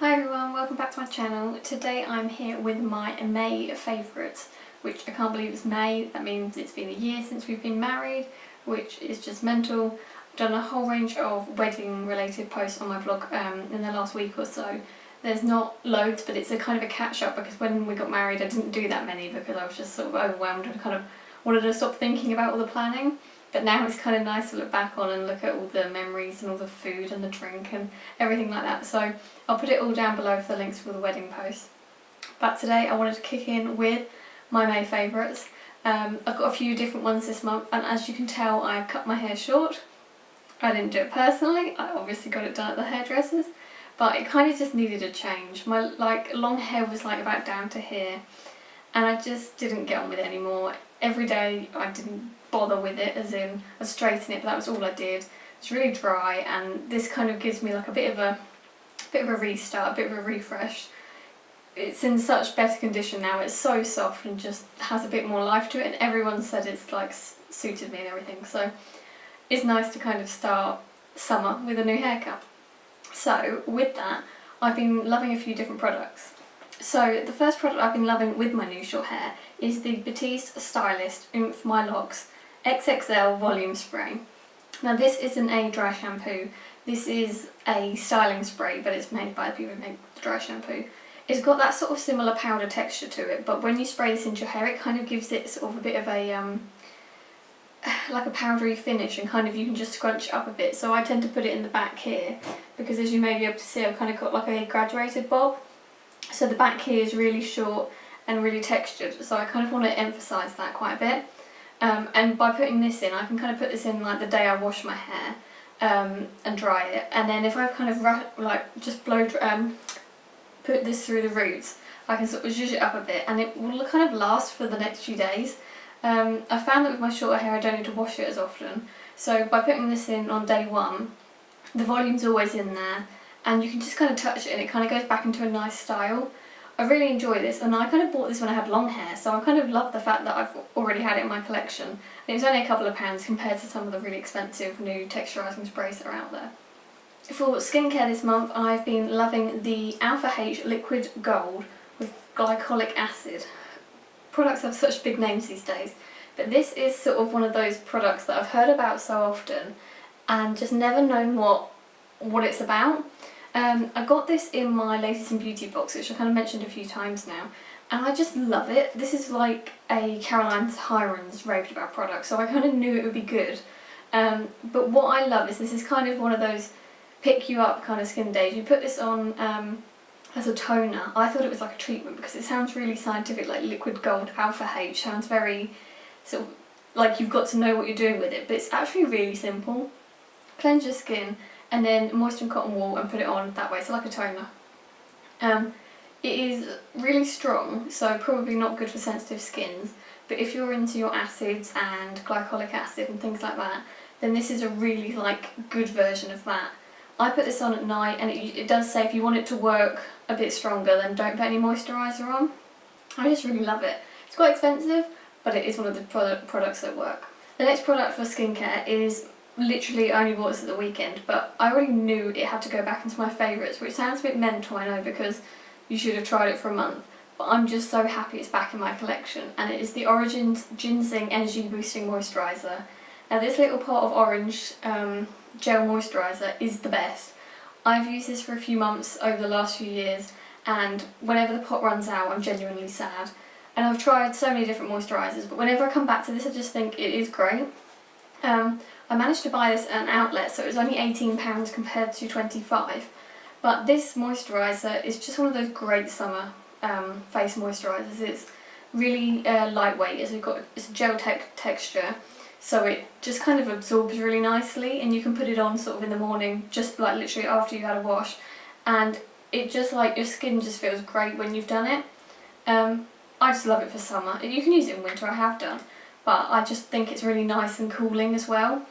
Hi everyone, welcome back to my channel. Today I'm here with my May favourites, which I can't believe it's May. That means it's been a year since we've been married, which is just mental. I've done a whole range of wedding related posts on my blog in the last week or so. There's not loads, but it's a kind of a catch up because when we got married I didn't do that many because I was just sort of overwhelmed and kind of wanted to stop thinking about all the planning. But now it's kind of nice to look back on and look at all the memories and all the food and the drink and everything like that. So I'll put it all down below for the links for the wedding posts. But today I wanted to kick in with my May favourites. I've got a few different ones this month, and as you can tell I've cut my hair short. I didn't do it personally, I obviously got it done at the hairdresser's, but it kind of just needed a change. My long hair was about down to here and I just didn't get on with it anymore. Every day I didn't bother with it, as in I'd straighten it, but that was all I did. It's really dry, and this kind of gives me a bit of a restart, a bit of a refresh. It's in such better condition now. It's so soft and just has a bit more life to it, and everyone said it's suited me and everything. So it's nice to kind of start summer with a new haircut. So with that, I've been loving a few different products. So the first product I've been loving with my new short hair is the Batiste Stylist for my Locs XXL Volume Spray. Now this isn't a dry shampoo, this is a styling spray, but it's made by the people who make the dry shampoo. It's got that sort of similar powder texture to it, but when you spray this into your hair it kind of gives it sort of a bit of a like a powdery finish, and kind of you can just scrunch it up a bit. So I tend to put it in the back here because, as you may be able to see, I've kind of got like a graduated bob. So the back here is really short and really textured, so I kind of want to emphasise that quite a bit. And by putting this in, I can kind of put this in the day I wash my hair and dry it. And then if I kind of just put this through the roots, I can sort of zhuzh it up a bit and it will kind of last for the next few days. I found that with my shorter hair I don't need to wash it as often, so by putting this in on day one, the volume's always in there and you can just kind of touch it and it kind of goes back into a nice style. I really enjoy this, and I kind of bought this when I had long hair, so I kind of love the fact that I've already had it in my collection. And it was only a couple of pounds compared to some of the really expensive new texturising sprays that are out there. For skincare this month, I've been loving the Alpha H Liquid Gold with glycolic acid. Products have such big names these days, but this is sort of one of those products that I've heard about so often and just never known what it's about. I got this in my Latest in Beauty box, which I kind of mentioned a few times now, and I just love it. This is like a Caroline Hirons raved about product, so I kind of knew it would be good. But what I love is this is kind of one of those pick you up kind of skin days. You put this on as a toner. I thought it was like a treatment because it sounds really scientific, like Liquid Gold Alpha H. Sounds very sort of like you've got to know what you're doing with it, but it's actually really simple. Cleanse your skin and then moisten cotton wool and put it on that way, so like a toner. It is really strong, so probably not good for sensitive skins, but if you're into your acids and glycolic acid and things like that, then this is a really good version of that. I put this on at night, and it does say if you want it to work a bit stronger then don't put any moisturiser on. I just really love it. It's quite expensive, but it is one of the products that work. The next product for skincare is literally only bought this at the weekend, but I already knew it had to go back into my favourites, which sounds a bit mental, I know, because you should have tried it for a month, but I'm just so happy it's back in my collection, and it is the Origins Ginseng Energy Boosting Moisturizer. Now this little pot of orange gel moisturiser is the best. I've used this for a few months over the last few years, and whenever the pot runs out I'm genuinely sad. And I've tried so many different moisturisers, but whenever I come back to this I just think it is great. I managed to buy this at an outlet, so it was only £18 compared to £25. But this moisturiser is just one of those great summer face moisturisers. It's really lightweight, it's a gel texture, so it just kind of absorbs really nicely, and you can put it on sort of in the morning, just literally after you had a wash, and it just your skin just feels great when you've done it. I just love it for summer. You can use it in winter, I have done, but I just think it's really nice and cooling as well,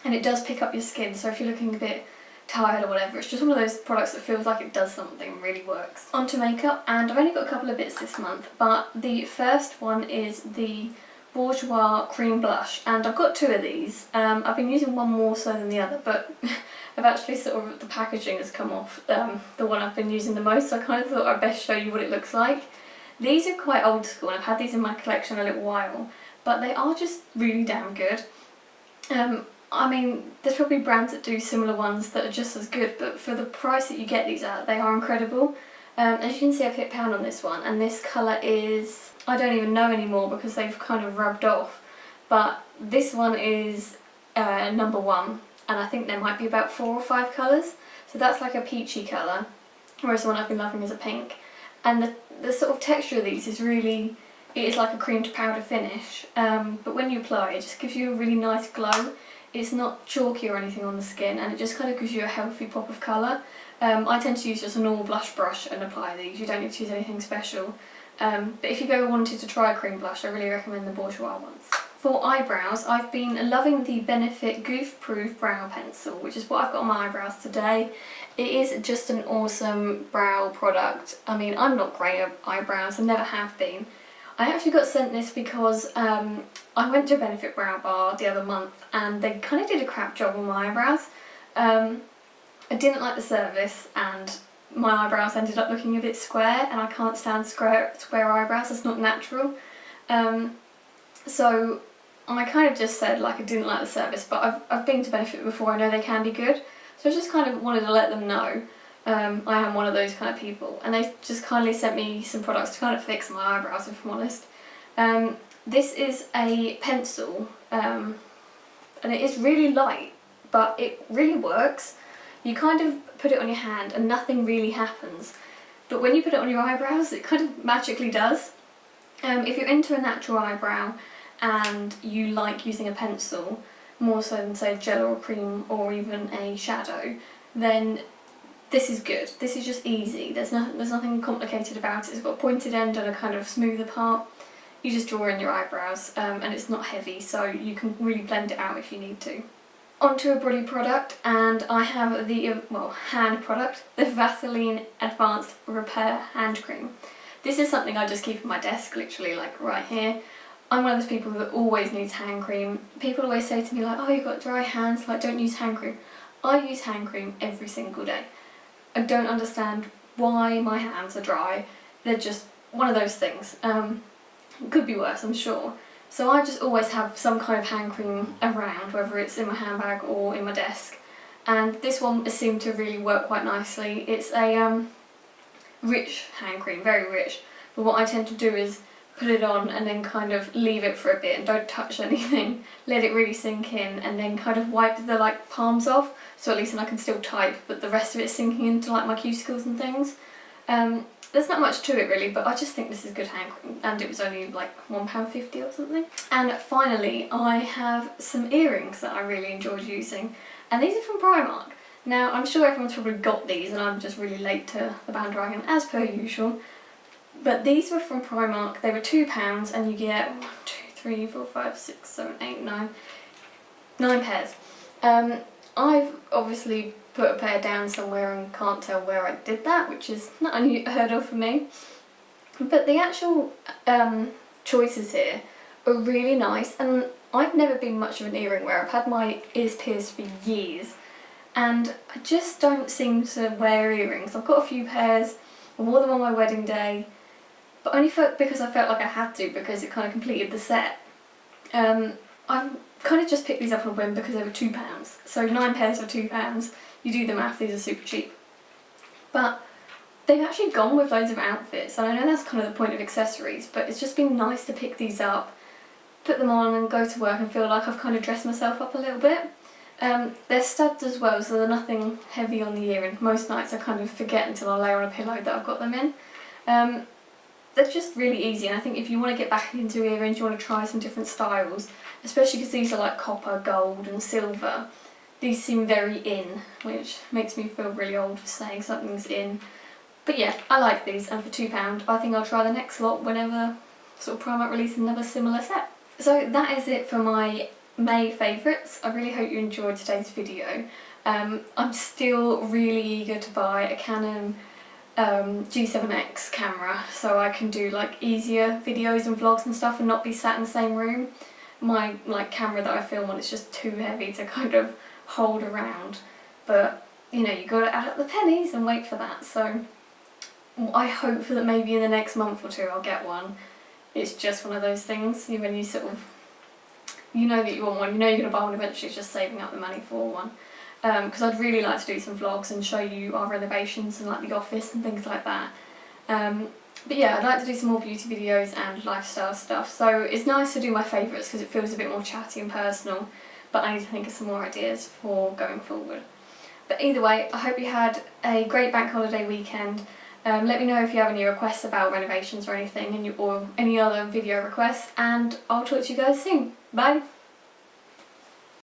and it does pick up your skin, so if you're looking a bit tired or whatever, it's just one of those products that feels like it does something and really works. On to makeup, and I've only got a couple of bits this month, but the first one is the Bourjois Cream Blush, and I've got two of these. I've been using one more so than the other, but have actually sort of, the packaging has come off, the one I've been using the most, so I kind of thought I'd best show you what it looks like. These are quite old school, and I've had these in my collection a little while, but they are just really damn good. I mean, there's probably brands that do similar ones that are just as good, but for the price that you get these at, they are incredible. As you can see, I've hit pound on this one, and this colour is, I don't even know anymore because they've kind of rubbed off, but this one is number 1, and I think there might be about 4 or 5 colours, so that's like a peachy colour, whereas the one I've been loving is a pink. And the sort of texture of these is really, it is like a cream to powder finish, but when you apply it just gives you a really nice glow. It's not chalky or anything on the skin, and it just kind of gives you a healthy pop of colour. I tend to use just a normal blush brush and apply these, you don't need to use anything special. But if you've ever wanted to try a cream blush, I really recommend the Bourjois ones. For eyebrows, I've been loving the Benefit Goof Proof Brow Pencil, which is what I've got on my eyebrows today. It is just an awesome brow product. I mean, I'm not great at eyebrows, I never have been. I actually got sent this because I went to a Benefit Brow Bar the other month and they kind of did a crap job on my eyebrows. I didn't like the service and my eyebrows ended up looking a bit square, and I can't stand square eyebrows, it's not natural. So I kind of just said like I didn't like the service, but I've been to Benefit before, I know they can be good. So I just kind of wanted to let them know I am one of those kind of people, and they just kindly sent me some products to kind of fix my eyebrows, if I'm honest. This is a pencil, and it is really light, but it really works. You kind of put it on your hand and nothing really happens, but when you put it on your eyebrows it kind of magically does. If you're into a natural eyebrow and you like using a pencil more so than say gel or cream or even a shadow, then this is good. This is just easy. There's nothing complicated about it. It's got a pointed end and a kind of smoother part. You just draw in your eyebrows, and it's not heavy, so you can really blend it out if you need to. Onto a body product, and I have the, hand product, the Vaseline Advanced Repair Hand Cream. This is something I just keep on my desk, literally like right here. I'm one of those people that always needs hand cream. People always say to me like, oh, you've got dry hands, like don't use hand cream. I use hand cream every single day. I don't understand why my hands are dry. They're just one of those things. Could be worse, I'm sure. So I just always have some kind of hand cream around, whether it's in my handbag or in my desk. And this one has seemed to really work quite nicely. It's a rich hand cream, very rich. But what I tend to do is put it on and then kind of leave it for a bit and don't touch anything. Let it really sink in and then kind of wipe the like palms off, so at least then I can still type, but the rest of it's sinking into like my cuticles and things. There's not much to it really, but I just think this is good hand cream, and it was only like £1.50 or something. And finally, I have some earrings that I really enjoyed using, and these are from Primark. Now, I'm sure everyone's probably got these, and I'm just really late to the bandwagon, as per usual. But these were from Primark. They were £2, and you get 1, 2, 3, 4, 5, 6, 7, 8, 9 pairs. I've obviously put a pair down somewhere and can't tell where I did that, which is not unheard of for me. But the actual choices here are really nice, and I've never been much of an earring wearer. I've had my ears pierced for years, and I just don't seem to wear earrings. I've got a few pairs. I wore them on my wedding day, but only because I felt like I had to, because it kind of completed the set. I've kind of just picked these up on a whim because they were £2. So 9 pairs for £2. You do the math, these are super cheap. But they've actually gone with loads of outfits, and I know that's kind of the point of accessories, but it's just been nice to pick these up, put them on and go to work and feel like I've kind of dressed myself up a little bit. They're studs as well, so they're nothing heavy on the ear, and most nights I kind of forget until I lay on a pillow that I've got them in. They're just really easy, and I think if you want to get back into earrings, you want to try some different styles, especially because these are like copper, gold and silver. These seem very in, which makes me feel really old for saying something's in. But yeah, I like these, and for £2 I think I'll try the next lot whenever sort of Primark releases another similar set. So that is it for my May favourites. I really hope you enjoyed today's video. I'm still really eager to buy a Canon G7X camera so I can do like easier videos and vlogs and stuff and not be sat in the same room. My camera that I film on is just too heavy to kind of hold around. but you know, you got to add up the pennies and wait for that. So I hope that maybe in the next month or two I'll get one. It's just one of those things, when you sort of, you know that you want one, you know you're going to buy one eventually, it's just saving up the money for one. Because I'd really like to do some vlogs and show you our renovations and like the office and things like that. But yeah, I'd like to do some more beauty videos and lifestyle stuff, so it's nice to do my favourites because it feels a bit more chatty and personal, but I need to think of some more ideas for going forward. But either way, I hope you had a great bank holiday weekend. Let me know if you have any requests about renovations or anything, or any other video requests, and I'll talk to you guys soon. Bye!